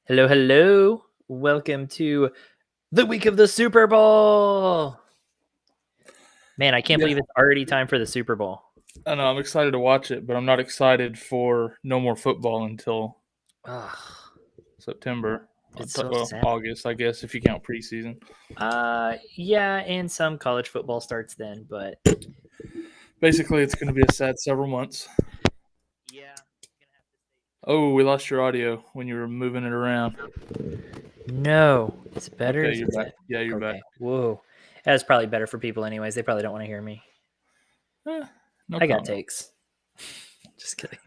Hello, hello. Welcome to the week of the Super Bowl. Man, I can't Yeah, believe it's already time for the Super Bowl. I know. I'm excited to watch it, but I'm not excited for no more football until Ugh, September, it's so well, sad. August, I guess, if you count preseason. Yeah, and some college football starts then, but Basically, it's going to be a sad several months. yeah. Oh, we lost your audio when you were moving it around. No, it's better. Okay, Is you're back. it? Yeah, you're back. Okay. Whoa. That's probably better for people anyways. They probably don't want to hear me. No I got comment. takes. Just kidding.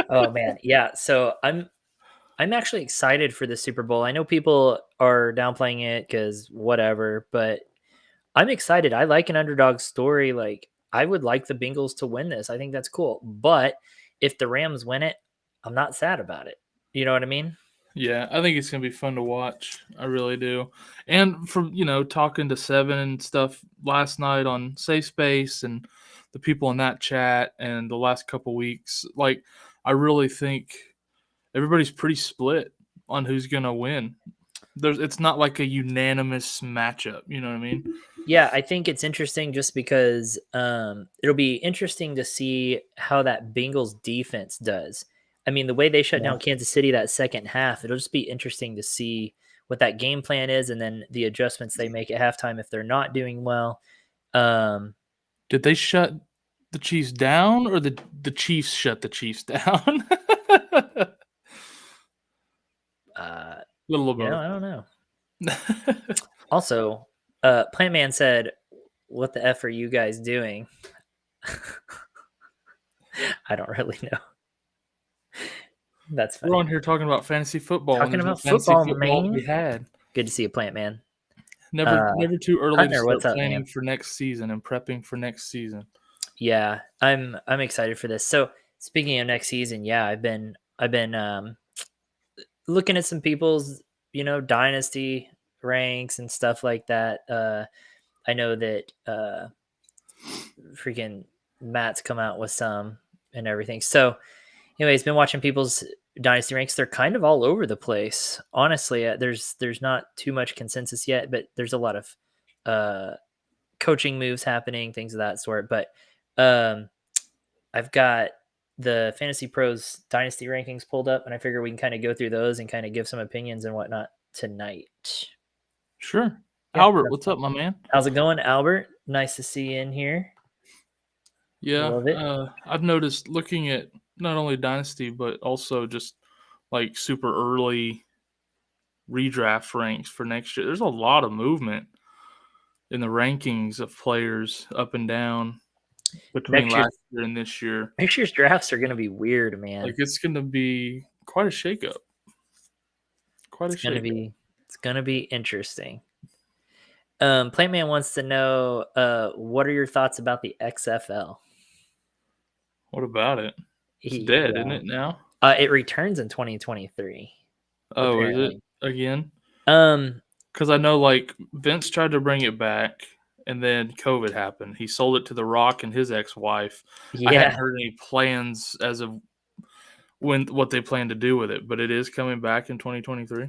Oh man. Yeah, so I'm actually excited for the Super Bowl. I know people are downplaying it cuz whatever, but I'm excited. I like an underdog story. Like, I would like the Bengals to win this. I think that's cool. But if the Rams win it, I'm not sad about it. You know what I mean? Yeah, I think it's going to be fun to watch. I really do. And from, talking to Seven and stuff last night on Safe Space and the people in that chat and the last couple weeks, like, I really think everybody's pretty split on who's going to win. It's not like a unanimous matchup. You know what I mean? Yeah, I think it's interesting just because it'll be interesting to see how that Bengals defense does. I mean, the way they shut Yeah. down Kansas City that second half, it'll just be interesting to see what that game plan is and then the adjustments they make at halftime if they're not doing well. Um, Did they shut the Chiefs down, or the Chiefs shut the Chiefs down? uh, Little of I don't know. both. Also, Plant Man said, "What the f are you guys doing?" I don't really know. That's We're funny. on here talking about fantasy football, and Talking there's no about fantasy football, football to man. be had. Good to see you, Plant Man. Never too early to Hunter, start what's up, man? planning for next season and prepping for next season. Yeah, I'm excited for this. So speaking of next season, yeah, I've been looking at some people's dynasty ranks and stuff like that. I know that freaking Matt's come out with some and everything. So anyways, been watching people's dynasty ranks. They're kind of all over the place. Honestly, there's not too much consensus yet, but there's a lot of uh, coaching moves happening, things of that sort. But um, I've got the Fantasy Pros dynasty rankings pulled up, and I figure we can kind of go through those and kind of give some opinions and whatnot tonight. Sure. Yeah, Albert, that's what's fun. up, my man? How's it going, Albert? Nice to see you in here. Yeah, Love it. I've noticed looking at not only Dynasty, but also just like super early redraft ranks for next year. There's a lot of movement in the rankings of players up and down between Next year's last year and this year. next year's drafts are gonna be weird, Like, man. it's going to be quite a shakeup. Quite a It's gonna shakeup. be it's gonna be interesting. Playman wants to know, what are your thoughts about the XFL? What about it? It's dead, isn't Yeah. it now? It returns in 2023, Oh, is it apparently. again? Um, Because I know, like, Vince tried to bring it back, and then COVID happened. He sold it to The Rock and his ex-wife. I hadn't yeah. heard any plans as of what they plan to do with it, but it is coming back in 2023.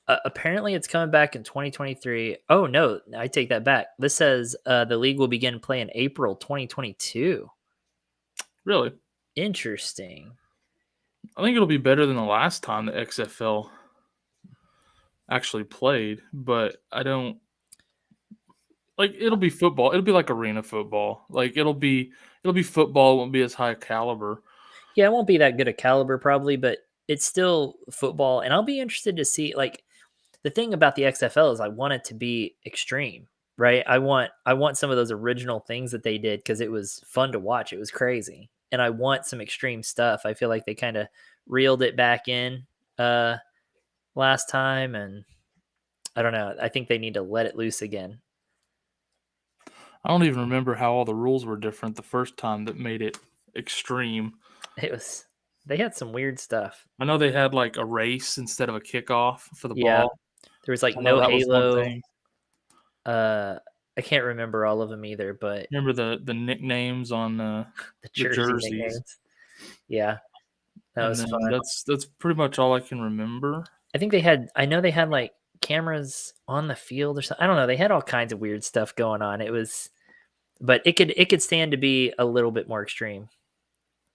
Apparently, it's coming back in 2023. Oh no, I take that back. This says the league will begin play in April 2022. Really? Interesting. I think it'll be better than the last time the XFL actually played, but I don't like, it'll be football. It'll be like arena football. Like, it'll be football. It won't be as high caliber. Yeah, it won't be that good a caliber probably, but it's still football, and I'll be interested to see. Like, the thing about the XFL is I want it to be extreme, right? I want some of those original things that they did because it was fun to watch. It was crazy, and I want some extreme stuff. I feel like they kind of reeled it back in uh last time, and I don't know. I think they need to let it loose again. I don't even remember how all the rules were different the first time that made it extreme. It was they had some weird stuff. I know they had like a race instead of a kickoff for the Yeah, ball. there was like I know no that was one halo. thing. Uh, I can't remember all of them either, but Remember the nicknames on the the jersey jerseys, nicknames. Yeah, that and was then fun. that's pretty much all I can remember. I think they had. I know they had like cameras on the field or something. I don't know. They had all kinds of weird stuff going on. It was, but it could stand to be a little bit more extreme,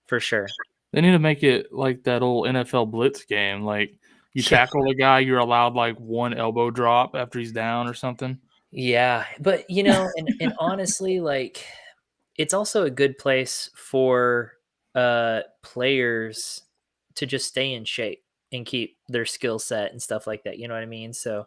for sure. They need to make it like that old NFL blitz game. Like you Yeah, tackle a guy, you're allowed like one elbow drop after he's down or something. yeah. But and honestly, like it's also a good place for players to just stay in shape and keep their skill set and stuff like that. You know what I mean? So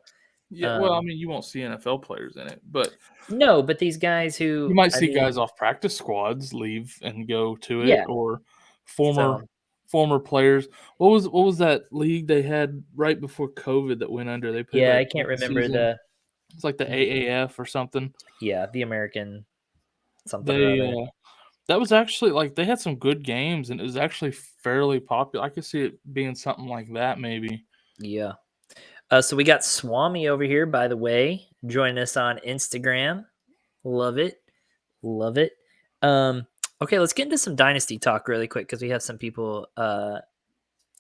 Yeah, well, I um mean, you won't see NFL players in it, but no, but these guys you who might I see mean, guys off practice squads leave and go to it, yeah. or So former players. What was that league they had right before COVID that went under? They played yeah, like I can't one remember season. It's like the AAF or something. the American something or They other. that was actually like they had some good games, and it was actually fairly popular. I could see it being something like that, maybe. Yeah. So we got Swami over here, by the way, joining us on Instagram. Love it. Love it. Um, okay, let's get into some dynasty talk really quick because we have some people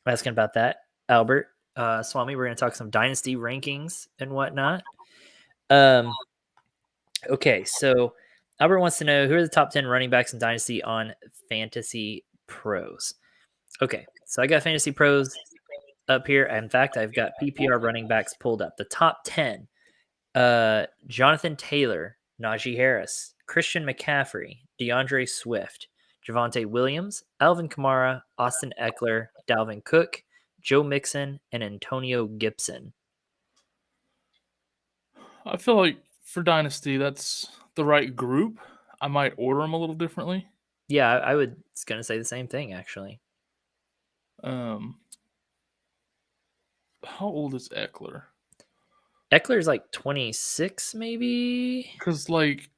asking about that. Albert, Swami, we're going to talk some dynasty rankings and whatnot. Um, okay, so Albert wants to know who are the top 10 running backs in dynasty on Fantasy Pros. Okay, so I got Fantasy Pros up here. In fact, I've got PPR running backs pulled up. The top 10: Jonathan Taylor, Najee Harris, Christian McCaffrey, DeAndre Swift, Javonte Williams, Alvin Kamara, Austin Eckler, Dalvin Cook, Joe Mixon, and Antonio Gibson. I feel like for Dynasty, that's the right group. I might order them a little differently. Yeah, I was going to say the same thing, actually. Um, how old is Eckler? Eckler's like 26, maybe? Because like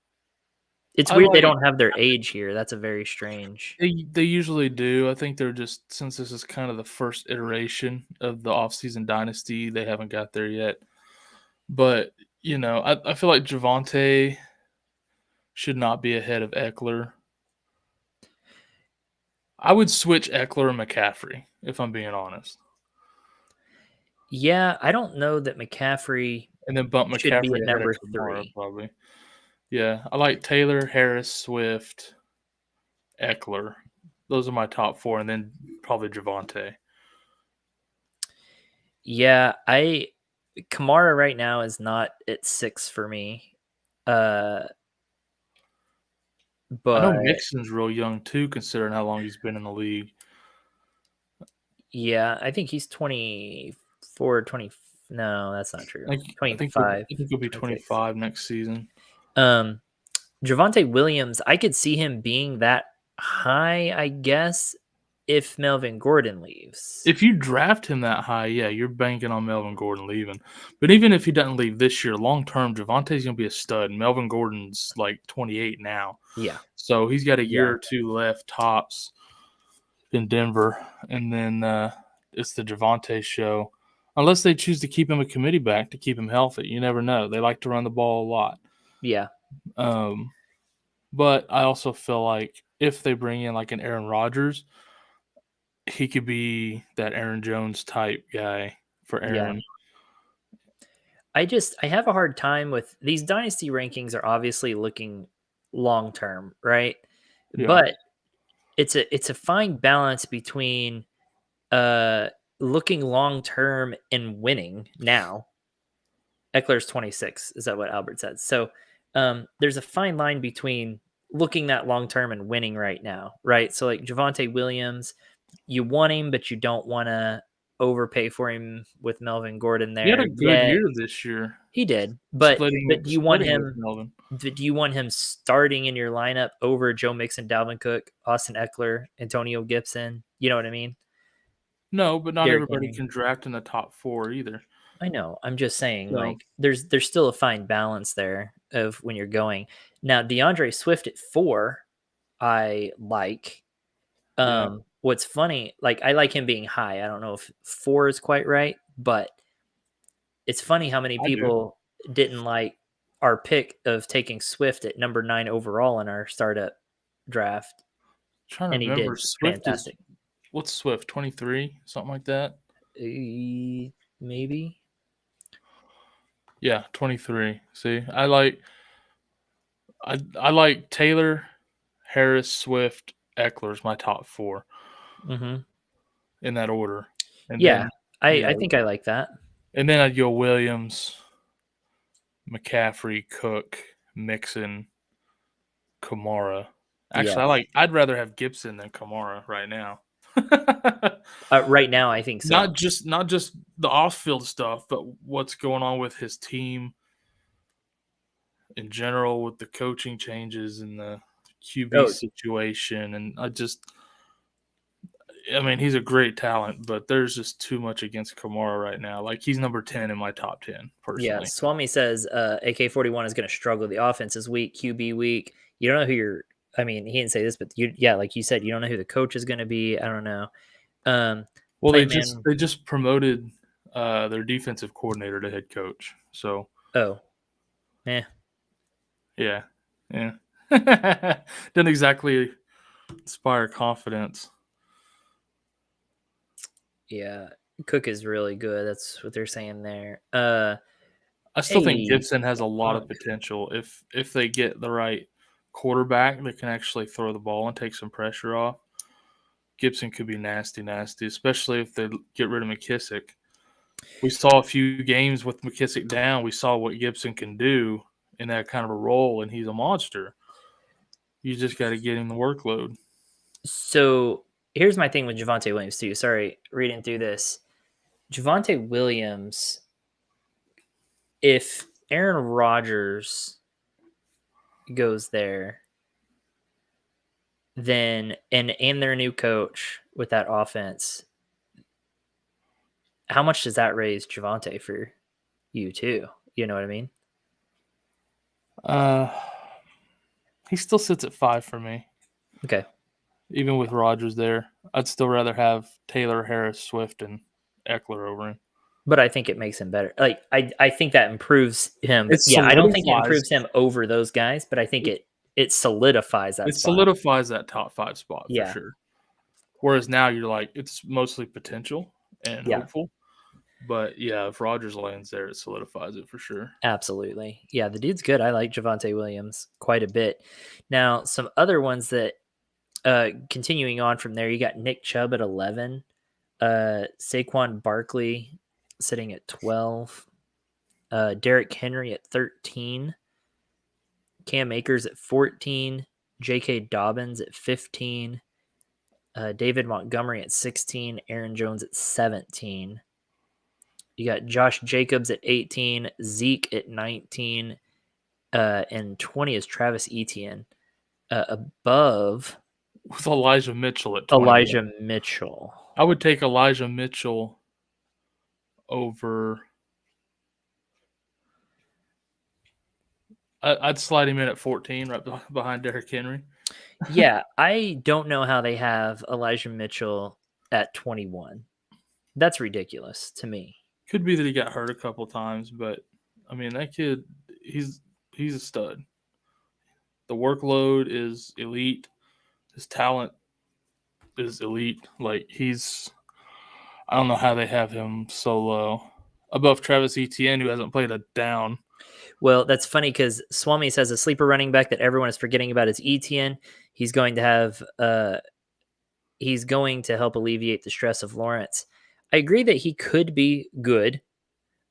It's I weird they like don't have their age here. That's a very strange. they usually do. I think they're just since this is kind of the first iteration of the offseason Dynasty, they haven't got there yet. But I feel like Javonte should not be ahead of Eckler. I would switch Eckler and McCaffrey if I'm being honest, Yeah, I don't know that McCaffrey and then bump should be at McCaffrey ahead of number Kamara 3. probably. Yeah, I like Taylor, Harris, Swift, Eckler. Those are my top four, and then probably Javonte. Yeah, Kamara right now is not at 6 for me. Uh, I know but Mixon's real young too, considering how long he's been in the league. yeah, I think he's 24, 20. No, that's not true. I think 25, he'll be 26. 25 next season. Um, Javonte Williams, I could see him being that high, I guess, if Melvin Gordon leaves. If you draft him that high, yeah, you're banking on Melvin Gordon leaving. But even if he doesn't leave this year, long term, Javonte's going to be a stud. Melvin Gordon's like 28 now. Yeah. So he's got a year Yeah. or two left tops in Denver. And then it's the Javonte show. Unless they choose to keep him a committee back to keep him healthy. You never know. They like to run the ball a lot. Yeah. But I also feel like if they bring in like an Aaron Rodgers, he could be that Aaron Jones type guy for Yeah. Aaron. I have a hard time with these dynasty rankings are obviously looking long term, right? Yeah. But it's a fine balance between looking long term and winning now. Eckler's 26, is that what Albert said? So there's a fine line between looking that long term and winning right now, right? So like Javonte Williams, you want him, but you don't want to overpay for him with Melvin Gordon He had there. a good Yeah, year this year, he did, but do you want splitting with him? Melvin. Do you want him starting in your lineup over Joe Mixon, Dalvin Cook, Austin Eckler, Antonio Gibson? You know what I mean? No, but not Derrick everybody Henry. can draft in the top four either. I know. I'm just saying, So like, there's still a fine balance there of when you're going. Now, DeAndre Swift at 4, I like. yeah, What's funny, like I like him being high. I don't know if 4 is quite right, but it's funny how many I do. people didn't like our pick of taking Swift at number 9 overall in our startup draft, Trying to and he remember, did Swift is fantastic. what's Swift 23, something like that. maybe. Yeah, 23. See, I like Taylor, Harris, Swift, Eckler's my top 4 Mm-hmm. in that order, and Yeah, then I think I like that. and then I'd go Williams, McCaffrey, Cook, Mixon, Kamara. Yeah. Actually, I'd rather have Gibson than Kamara right now. Right now, I think so. Not just the off-field stuff, but what's going on with his team in general, with the coaching changes and the QB Oh, situation, and I mean, he's a great talent, but there's just too much against Kamara right now. Like, he's number 10 in my top 10 yeah. personally. Swami says AK-41 is going to struggle. The offense is weak, QB weak. You don't know who you're. I mean, he didn't say this, but yeah, like you said, you don't know who the coach is going to be. I don't know. Well, Play man. they just promoted their defensive coordinator to head coach. So Oh, yeah. Didn't exactly inspire confidence. yeah. Cook is really good. That's what they're saying there. I still think Hey, Gibson has a lot of potential if they get the right quarterback that can actually throw the ball and take some pressure off. Gibson could be nasty, especially if they get rid of McKissick. We saw a few games with McKissick down. We saw what Gibson can do in that kind of a role, and he's a monster. You just got to get him the workload. So here's my thing with Javonte Williams too. Sorry, reading through this. Javonte Williams, if Aaron Rodgers goes there, then and their new coach with that offense, how much does that raise Javonte for you too? You know what I mean? He still sits at 5 for me. Okay. Even with Rodgers there, I'd still rather have Taylor, Harris, Swift, and Eckler over him. But I think it makes him better. Like I think that improves him. But It yeah, I don't think it solidifies. improves him over those guys, but I think it solidifies that It spot. solidifies that top 5 spot for Yeah. sure. Whereas now you're like, it's mostly potential and Yeah. hopeful. But yeah, if Rodgers lands there, it solidifies it for sure. Absolutely. Yeah, the dude's good. I like Javonte Williams quite a bit. Now, some other ones that continuing on from there, you got Nick Chubb at 11, Saquon Barkley sitting at 12, Derrick Henry at 13, Cam Akers at 14, J.K. Dobbins at 15, David Montgomery at 16, Aaron Jones at 17. You got Josh Jacobs at 18, Zeke at 19, and 20 is Travis Etienne. Above With Elijah Mitchell at 21. Elijah Mitchell. I would take Elijah Mitchell over. I'd slide him in at 14, right behind Derrick Henry. Yeah, I don't know how they have Elijah Mitchell at 21. That's ridiculous to me. Could be that he got hurt a couple times, but I mean, that kid, he's a stud. The workload is elite. His talent is elite. Like, I don't know how they have him so low. Above Travis Etienne, who hasn't played a down. Well, that's funny because Swami says a sleeper running back that everyone is forgetting about is Etienne. He's going to help alleviate the stress of Lawrence. I agree that he could be good,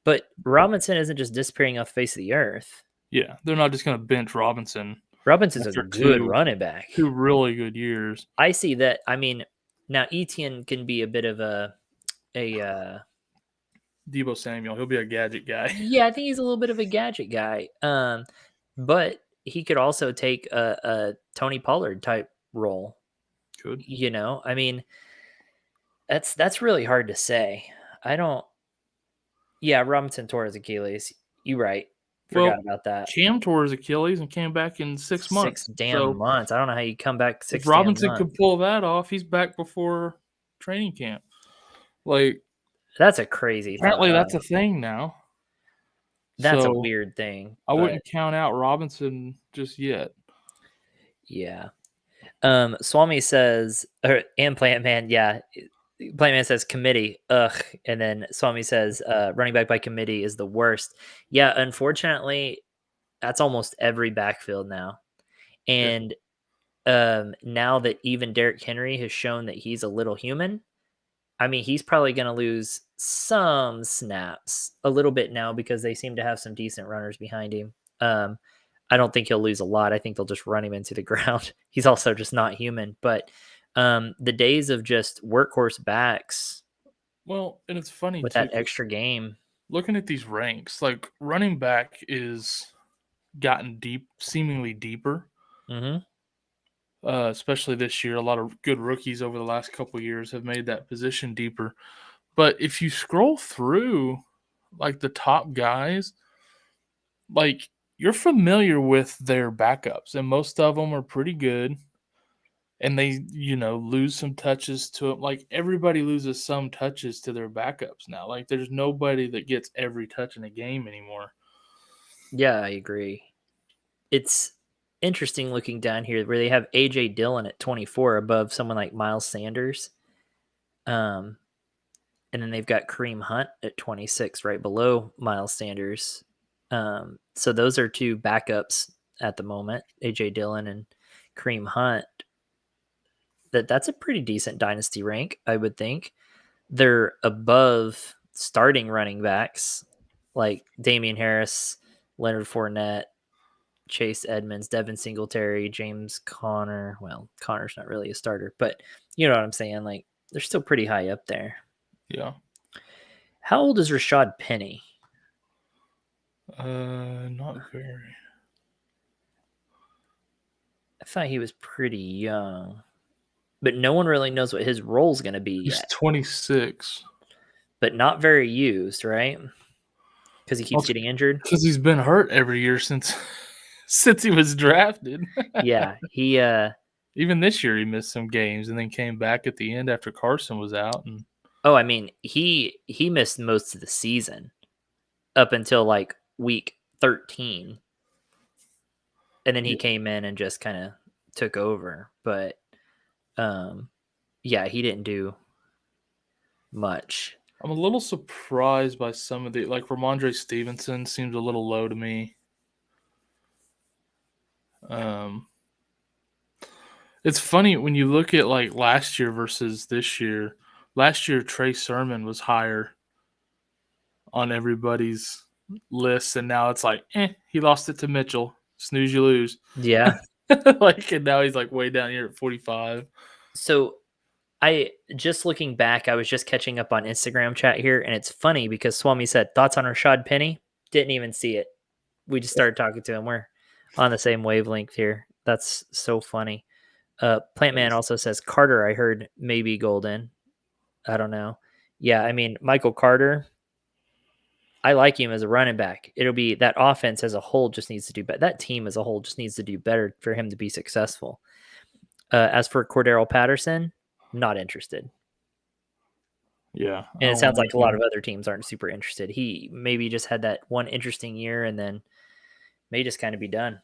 but Robinson isn't just disappearing off the face of the earth. Yeah, they're not just going to bench Robinson. Robinson's a good running back. 2 really good years. I see that. I mean, now Etienne can be a bit of a Deebo Samuel, he'll be a gadget guy. Yeah, I think he's a little bit of a gadget guy. But he could also take a Tony Pollard type role. Could. You know, I mean, that's really hard to say. Yeah, Robinson tore his Achilles. You're right. Forgot about that. Cam tore his Achilles and came back in 6 months. 6 damn months. I don't know how you come back 6 if Robinson damn months. could pull that off, he's back before training camp. Like, that's a crazy thing. Apparently that's a thing now. That's a weird thing. I wouldn't count out Robinson just yet. Yeah. Swami says, and Plant Man, yeah, Playman says committee, ugh, and then Swami says running back by committee is the worst. Yeah, unfortunately, that's almost every backfield now. And now that even Derrick Henry has shown that he's a little human, I mean, he's probably going to lose some snaps a little bit now because they seem to have some decent runners behind him. I don't think he'll lose a lot. I think they'll just run him into the ground. He's also just not human. But the days of just workhorse backs Well, and it's funny with too, that extra game. looking at these ranks, like running back is gotten deep, seemingly deeper. Mm-hmm. Especially this year, a lot of good rookies over the last couple of years have made that position deeper. But if you scroll through, like the top guys, like you're familiar with their backups, and most of them are pretty good. And they, lose some touches to it. Like everybody loses some touches to their backups now. Like there's nobody that gets every touch in a game anymore. Yeah, I agree. It's interesting looking down here where they have AJ Dillon at 24 above someone like Miles Sanders. And then they've got Kareem Hunt at 26 right below Miles Sanders. So those are two backups at the moment, AJ Dillon and Kareem Hunt. That's a pretty decent dynasty rank, I would think. They're above starting running backs like Damian Harris, Leonard Fournette, Chase Edmonds, Devin Singletary, James Conner. Well, Conner's not really a starter, but you know what I'm saying? Like, they're still pretty high up there. Yeah. How old is Rashad Penny? Not very. I thought he was pretty young, but no one really knows what his role is going to be He's yet. 26. But not very used, right? Because he keeps getting injured. Because he's been hurt every year since he was drafted. Yeah, he even this year he missed some games and then came back at the end after Carson was out. And I mean, he missed most of the season up until like week 13. And then he came in and just kind of took over. But yeah, he didn't do much. I'm a little surprised by some of the, like Ramondre Stevenson seems a little low to me. It's funny when you look at like last year versus this year. Last year, Trey Sermon was higher on everybody's list, and now it's like, he lost it to Mitchell. Snooze, you lose. Yeah. And now he's like way down here at 45. So I just looking back, I was just catching up on Instagram chat here, and it's funny because Swami said thoughts on Rashad Penny. Didn't even see it. We just started talking to him. We're on the same wavelength here. That's so funny. Plantman also says Carter. I heard maybe golden. I don't know. Yeah, I mean Michael Carter. I like him as a running back. It'll be that offense as a whole just needs to do better. That team as a whole just needs to do better for him to be successful. As for Cordero Patterson, not interested. Yeah. And it sounds like a lot of other teams aren't super interested. He maybe just had that one interesting year and then may just kind of be done.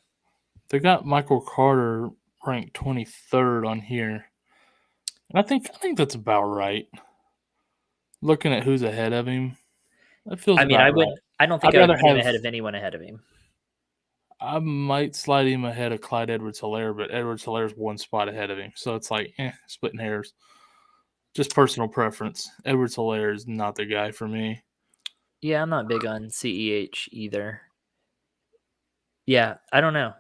They got Michael Carter ranked 23rd on here. And I think that's about right. Looking at who's ahead of him, that feels. I mean, I don't think I would put him ahead of anyone ahead of him. I might slide him ahead of Clyde Edwards-Helaire, but Edwards-Hilaire's one spot ahead of him, so it's like splitting hairs. Just personal preference. Edwards-Helaire is not the guy for me. Yeah, I'm not big on CEH either. Yeah, I don't know.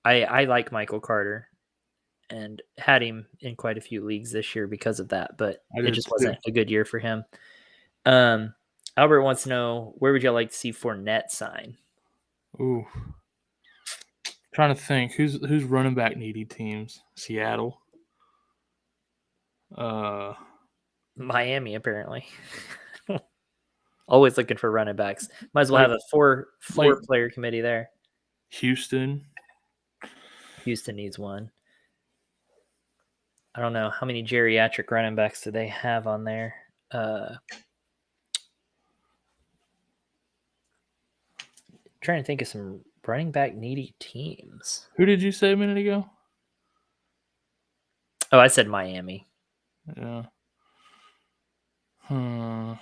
I like Michael Carter and had him in quite a few leagues this year because of that, but it just wasn't a good year for him. Albert wants to know, where would you like to see Fournette sign? Ooh. Trying to think who's running back needy teams. Seattle. Miami, apparently. Always looking for running backs. Might as well have a four player committee there. Houston needs one. I don't know how many geriatric running backs do they have on there. Trying to think of some running back needy teams. Who did you say a minute ago? Oh, I said Miami. Yeah. Hmm.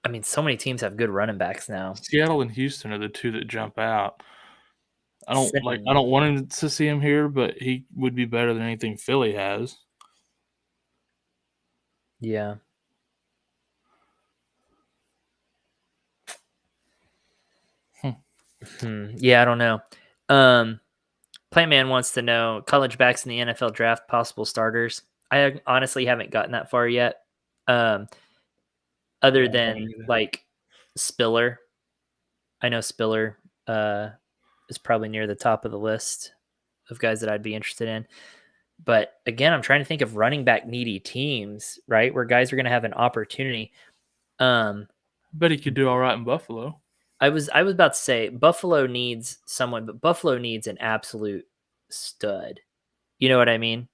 I mean, so many teams have good running backs now. Seattle and Houston are the two that jump out. I Sitting, don't want him to see him here, but he would be better than anything Philly has. yeah. Yeah, I don't know. Playman wants to know college backs in the NFL draft, possible starters. I honestly haven't gotten that far yet. Other Yeah, than like Spiller, I know Spiller is probably near the top of the list of guys that I'd be interested in. But again, I'm trying to think of running back needy teams, right? Where guys are going to have an opportunity. I bet he could do all right in Buffalo. I was about to say Buffalo needs someone, but Buffalo needs an absolute stud. You know what I mean?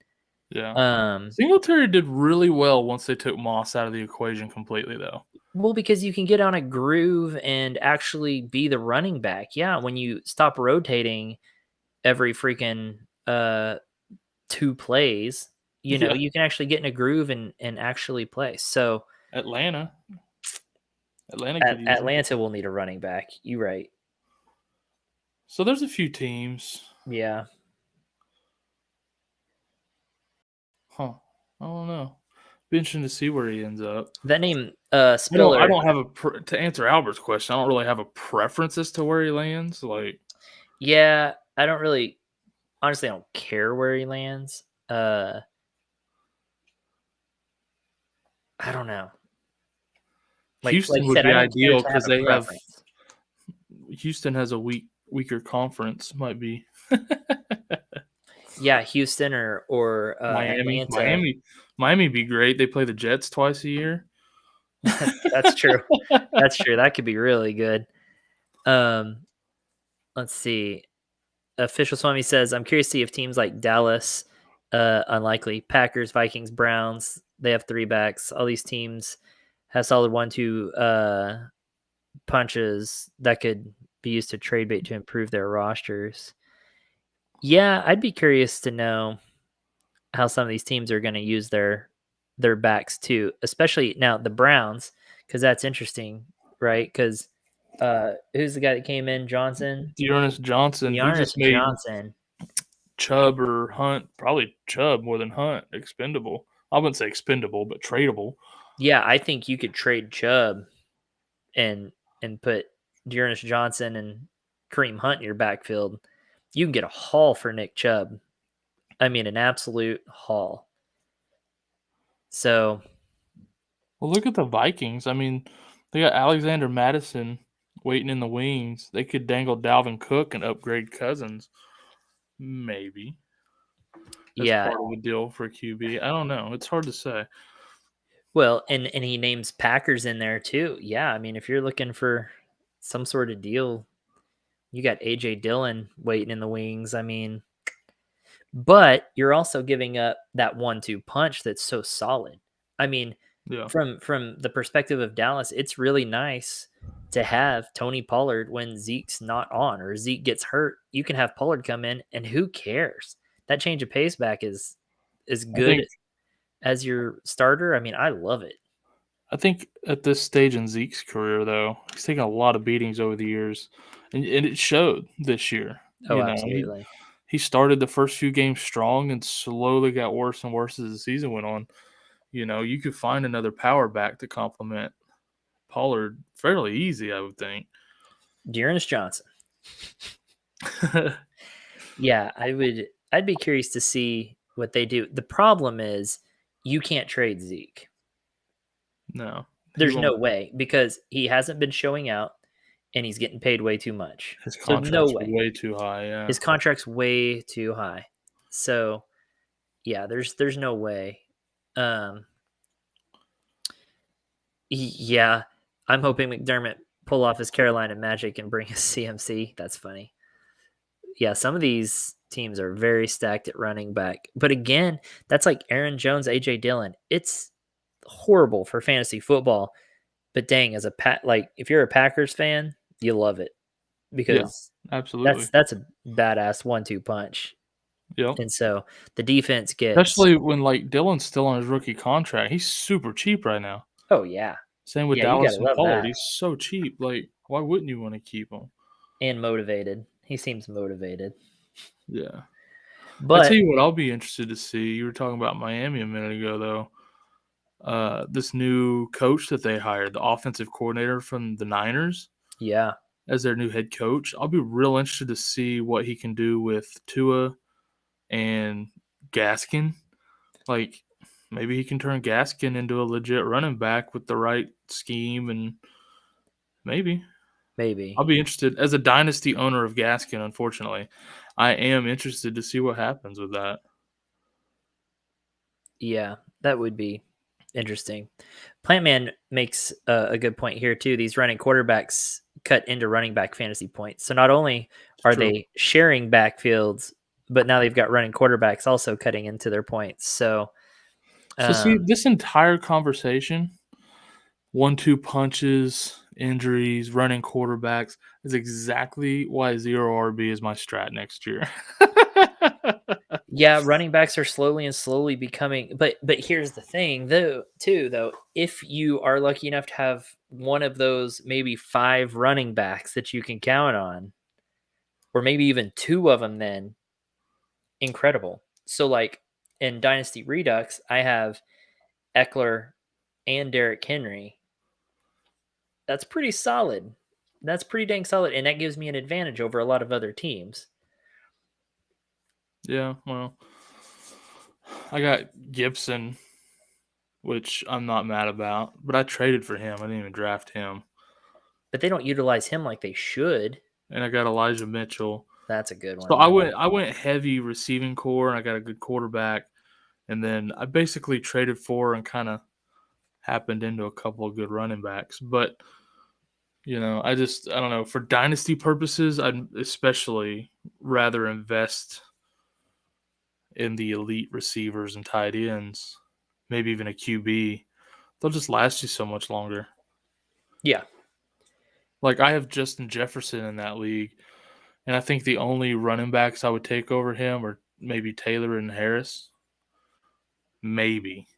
Yeah. Singletary did really well once they took Moss out of the equation completely, though. Well, because you can get on a groove and actually be the running back. Yeah, when you stop rotating every freaking 2 plays, you know, Yeah. you can actually get in a groove and actually play. So Atlanta could use him. Atlanta will need a running back. You're right. So there's a few teams. Yeah. Huh. I don't know. Be interesting to see where he ends up. That name I Spiller. don't have to answer Albert's question. I don't really have a preference as to where he lands. Like, Yeah, I don't really honestly I don't care where he lands. I don't know. Houston I would said, be I don't care ideal to have because a they have preference. Houston has a weaker conference. Might be Yeah, Houston or Miami. Atlanta. Miami be great. They play the Jets twice a year. That's true. That's true. That could be really good. Let's see. Official Swami says, I'm curious to see if teams like Dallas, unlikely, Packers, Vikings, Browns, they have 3 backs. All these teams have solid 1-2 punches that could be used to trade bait to improve their rosters. Yeah, I'd be curious to know how some of these teams are going to use their backs too, especially now the Browns, because that's interesting, right? Because who's the guy that came in? Johnson, Dearness Johnson. He just Dearness made Johnson. Chubb or Hunt, probably Chubb more than Hunt, expendable. I wouldn't say expendable, but tradable. Yeah, I think you could trade Chubb and put Dearness Johnson and Kareem Hunt in your backfield. You can get a haul for Nick Chubb. I mean, an absolute haul. So, Well, look at the Vikings. I mean, they got Alexander Madison waiting in the wings. They could dangle Dalvin Cook and upgrade Cousins. Maybe. That's yeah. part of the deal for QB. I don't know. It's hard to say. Well, and he names Packers in there too. Yeah, I mean, if you're looking for some sort of deal, you got AJ Dillon waiting in the wings. I mean, but you're also giving up that 1-2 punch that's so solid. I mean, Yeah. from the perspective of Dallas, it's really nice to have Tony Pollard when Zeke's not on or Zeke gets hurt. You can have Pollard come in, and who cares? That change of pace back is good as your starter. I mean, I love it. I think at this stage in Zeke's career, though, he's taken a lot of beatings over the years, and it showed this year. Oh, You know, absolutely. he started the first few games strong and slowly got worse and worse as the season went on. You know, you could find another power back to complement Pollard fairly easy, I would think. Dearness Johnson. Yeah, I'd be curious to see what they do. The problem is you can't trade Zeke. No. There's no way because he hasn't been showing out and he's getting paid way too much. His So contract's no way. way too high, yeah. His contract's way too high. So yeah, there's no way. Yeah, I'm hoping McDermott pull off his Carolina magic and bring a CMC. That's funny. Yeah, some of these teams are very stacked at running back. But again, that's like Aaron Jones, AJ Dillon. It's horrible for fantasy football. But dang, as a like if you're a Packers fan, you love it because absolutely. that's a badass 1-2 punch. Yep. And so the defense gets. Especially when like Dylan's still on his rookie contract. He's super cheap right now. Oh yeah, Same with yeah. You Dallas gotta and love Pollard. that. He's so cheap. Like, why wouldn't you want to keep him? And motivated. He seems motivated. Yeah. I tell But you what, I'll be interested to see. You were talking about Miami a minute ago, though. This new coach that they hired, the offensive coordinator from the Niners, yeah, as their new head coach. I'll be real interested to see what he can do with Tua and Gaskin. Like, maybe he can turn Gaskin into a legit running back with the right scheme, and maybe. maybe. I'll be interested. As a dynasty owner of Gaskin, unfortunately, I am interested to see what happens with that. Yeah, that would be interesting. Plantman makes a good point here too. These running quarterbacks cut into running back fantasy points. So not only are True. they sharing backfields, but now they've got running quarterbacks also cutting into their points. So So see, this entire conversation, 1-2 punches, injuries, running quarterbacks, is exactly why zero RB is my strat next year. yeah, running backs are slowly becoming. But here's the thing, though, if you are lucky enough to have one of those maybe 5 running backs that you can count on, or maybe even 2 of them, then incredible. So like in Dynasty Redux, I have Eckler and Derrick Henry. That's pretty solid. That's pretty dang solid, and that gives me an advantage over a lot of other teams. Yeah, well, I got Gibson, which I'm not mad about, but I traded for him. I didn't even draft him. But they don't utilize him like they should. And I got Elijah Mitchell. That's a good So one. I went heavy receiving core, and I got a good quarterback. And then I basically traded for and kind of happened into a couple of good running backs. But I don't know. For dynasty purposes, I'd especially rather invest in the elite receivers and tight ends, maybe even a QB. They'll just last you so much longer. Yeah. Like, I have Justin Jefferson in that league, and I think the only running backs I would take over him are maybe Taylor and Harris. Maybe.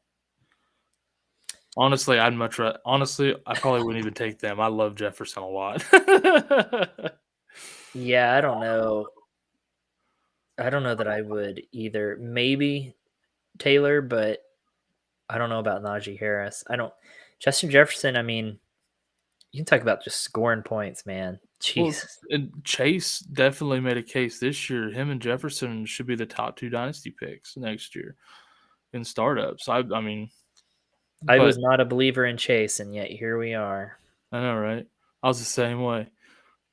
Honestly, I'd much rather. Honestly, I probably wouldn't even take them. I love Jefferson a lot. Yeah, I don't know. I don't know that I would either. Maybe Taylor, but I don't know about Najee Harris. I don't. Justin Jefferson, I mean, you can talk about just scoring points, man. Well, Jesus. and Chase definitely made a case this year. Him and Jefferson should be the top 2 dynasty picks next year in startups. I mean, I but was not a believer in Chase, and yet here we are. I know, right? I was the same way.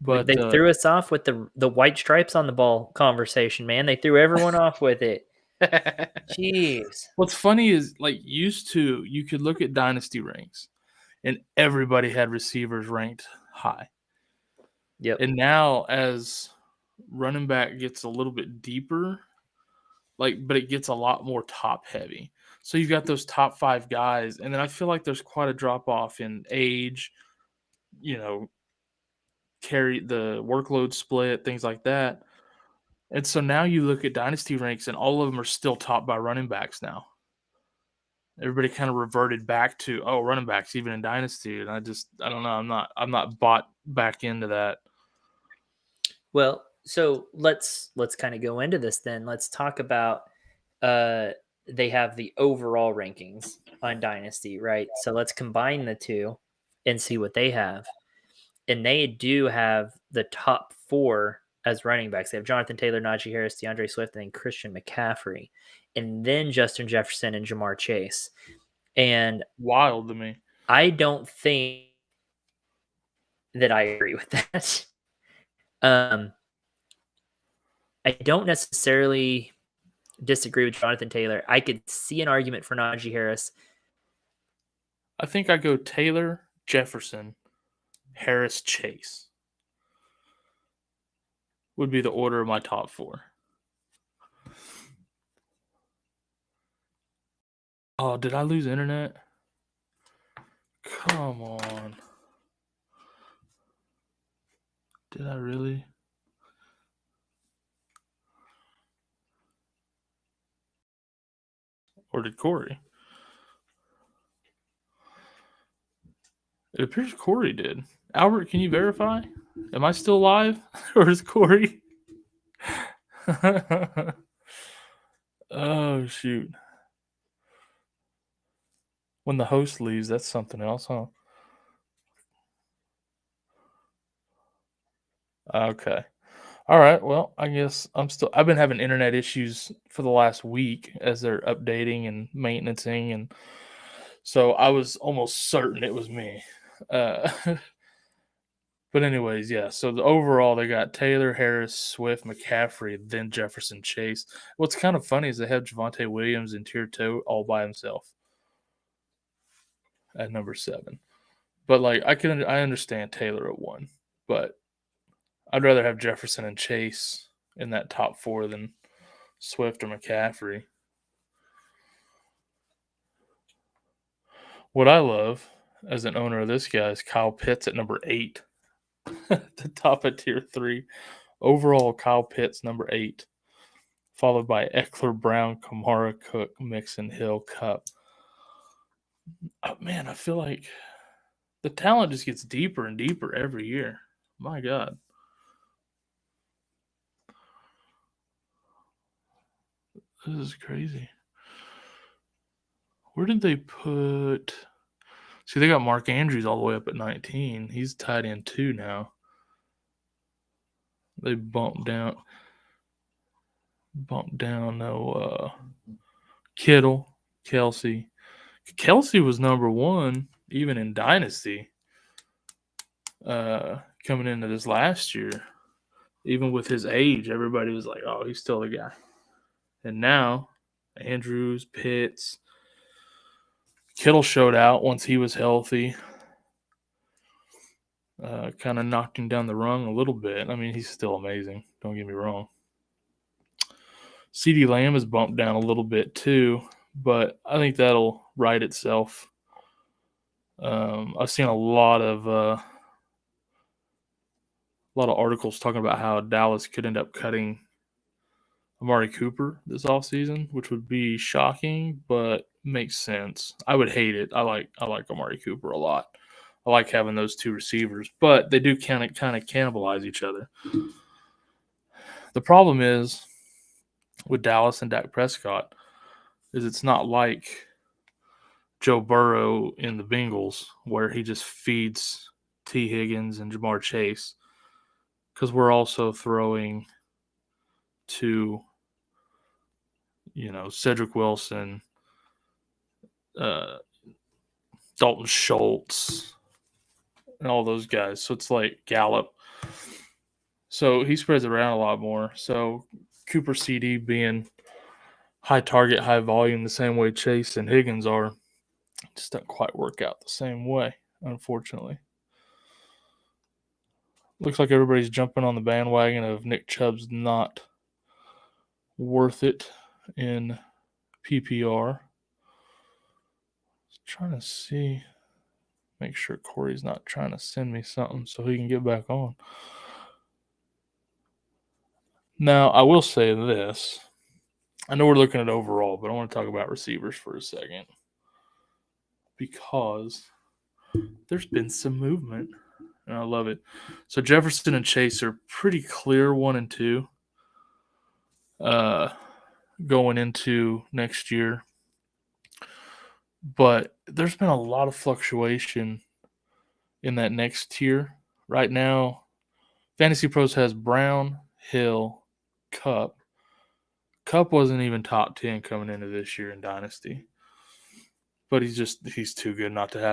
But They threw us off with the white stripes on the ball conversation, man. They threw everyone off with it. Jeez. what's funny is, like, used to, you could look at dynasty ranks, and everybody had receivers ranked high. Yep. And now, as running back gets a little bit deeper, but it gets a lot more top heavy. So you've got those top 5 guys, and then I feel like there's quite a drop off in age, carry the workload split, things like that. And so now you look at dynasty ranks, and all of them are still topped by running backs now. Everybody kind of reverted back to running backs even in dynasty, and I don't know. I'm not bought back into that. Well, so let's kind of go into this then. Let's talk about they have the overall rankings on Dynasty, right? So let's combine the two and see what they have. And they do have the top 4 as running backs. They have Jonathan Taylor, Najee Harris, DeAndre Swift, and then Christian McCaffrey. And then Justin Jefferson and Jamar Chase. And Wild to me. I don't think that I agree with that. I don't necessarily disagree with Jonathan Taylor. I could see an argument for Najee Harris. I think I go Taylor, Jefferson, Harris, Chase would be the order of my top 4. Oh, did I lose internet? Come on. Did I really? Or did Corey? It appears Corey did. Albert, can you verify? Am I still live? Or is Corey? Oh, shoot. When the host leaves, that's something else, huh? Okay. All right. Well, I guess I've been having internet issues for the last week as they're updating and maintaining, and so I was almost certain it was me. Uh, but anyways, yeah. So overall, they got Taylor, Harris, Swift, McCaffrey, then Jefferson, Chase. What's kind of funny is they have Javonte Williams in tier 2 all by himself at number 7. But like I understand Taylor at 1, but I'd rather have Jefferson and Chase in that top 4 than Swift or McCaffrey. What I love as an owner of this guy is Kyle Pitts at number 8, the top of tier 3. Overall, Kyle Pitts number 8, followed by Eckler, Brown, Kamara, Cook, Mixon, Hill, Cup. Man, I feel like the talent just gets deeper and deeper every year. My God. This is crazy. Where did they put... See, they got Mark Andrews all the way up at 19. He's tied in 2 now. They bumped down Kittle, Kelsey. Kelsey was number 1 even in Dynasty coming into this last year. Even with his age, everybody was like, oh, he's still the guy. And now, Andrews, Pitts, Kittle showed out once he was healthy. Kind of knocked him down the rung a little bit. I mean, he's still amazing. Don't get me wrong. CeeDee Lamb is bumped down a little bit too, but I think that'll right itself. I've seen a lot of articles talking about how Dallas could end up cutting Amari Cooper this offseason, which would be shocking, but makes sense. I would hate it. I like Amari Cooper a lot. I like having those 2 receivers, but they do kind of cannibalize each other. The problem is with Dallas and Dak Prescott is it's not like Joe Burrow in the Bengals where he just feeds T. Higgins and Jamar Chase, because we're also throwing to, Cedric Wilson, Dalton Schultz, and all those guys. So it's like Gallup. So he spreads around a lot more. So Cooper CD being high target, high volume, the same way Chase and Higgins are, just doesn't quite work out the same way, unfortunately. Looks like everybody's jumping on the bandwagon of Nick Chubb's not worth it in PPR. Just trying to see, make sure Corey's not trying to send me something so he can get back on. Now, I will say this. I know we're looking at overall, but I want to talk about receivers for a second, because there's been some movement, and I love it. So Jefferson and Chase are pretty clear 1 and 2 going into next year. But there's been a lot of fluctuation in that next tier. Right now, Fantasy Pros has Brown, Hill, Cup. Cup wasn't even top 10 coming into this year in Dynasty. But he's too good not to have